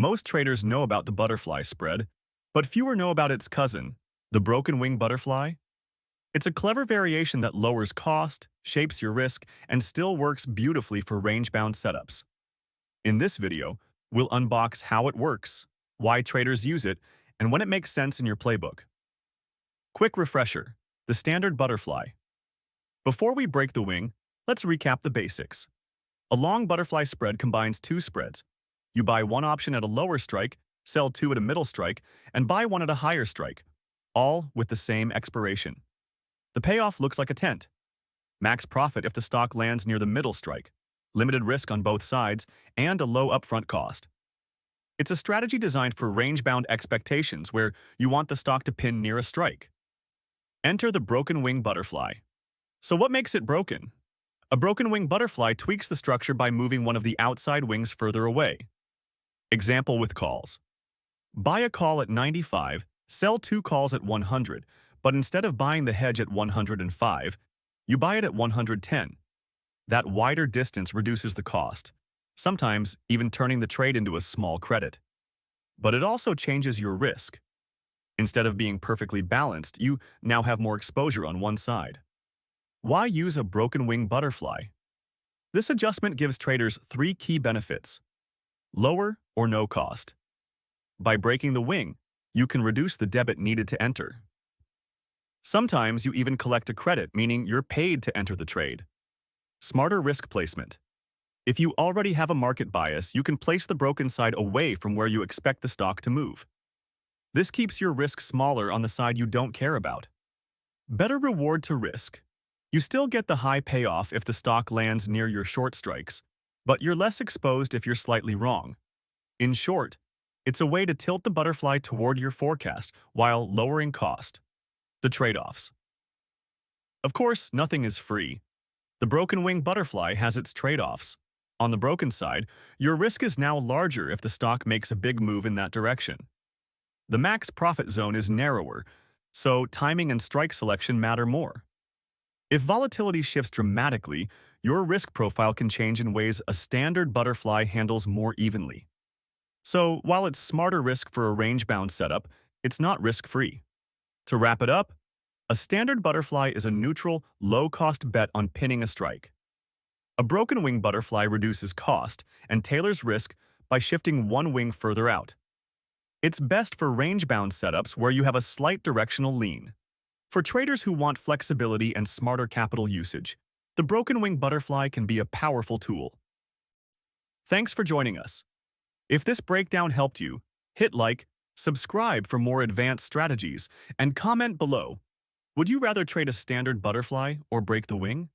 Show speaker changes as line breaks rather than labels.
Most traders know about the butterfly spread, but fewer know about its cousin, the broken wing butterfly. It's a clever variation that lowers cost, shapes your risk, and still works beautifully for range-bound setups. In this video, we'll unbox how it works, why traders use it, and when it makes sense in your playbook. Quick refresher: the standard butterfly. Before we break the wing, let's recap the basics. A long butterfly spread combines two spreads. You buy one option at a lower strike, sell two at a middle strike, and buy one at a higher strike, all with the same expiration. The payoff looks like a tent. Max profit if the stock lands near the middle strike, limited risk on both sides, and a low upfront cost. It's a strategy designed for range-bound expectations where you want the stock to pin near a strike. Enter the broken wing butterfly. So what makes it broken? A broken wing butterfly tweaks the structure by moving one of the outside wings further away. Example with calls. Buy a call at 95, sell two calls at 100, but instead of buying the hedge at 105, you buy it at 110. That wider distance reduces the cost, sometimes even turning the trade into a small credit. But it also changes your risk. Instead of being perfectly balanced, you now have more exposure on one side. Why use a broken wing butterfly? This adjustment gives traders three key benefits: lower or no cost. By breaking the wing, you can reduce the debit needed to enter. Sometimes you even collect a credit, meaning you're paid to enter the trade. Smarter risk placement. If you already have a market bias, you can place the broken side away from where you expect the stock to move. This keeps your risk smaller on the side you don't care about. Better reward to risk. You still get the high payoff if the stock lands near your short strikes, but you're less exposed if you're slightly wrong. In short, it's a way to tilt the butterfly toward your forecast while lowering cost. The trade-offs. Of course, nothing is free. The broken wing butterfly has its trade-offs. On the broken side, your risk is now larger if the stock makes a big move in that direction. The max profit zone is narrower, so timing and strike selection matter more. If volatility shifts dramatically, your risk profile can change in ways a standard butterfly handles more evenly. So, while it's smarter risk for a range-bound setup, it's not risk-free. To wrap it up, a standard butterfly is a neutral, low-cost bet on pinning a strike. A broken wing butterfly reduces cost and tailors risk by shifting one wing further out. It's best for range-bound setups where you have a slight directional lean. For traders who want flexibility and smarter capital usage, the broken wing butterfly can be a powerful tool. Thanks for joining us. If this breakdown helped you, hit like, subscribe for more advanced strategies, and comment below. Would you rather trade a standard butterfly or break the wing?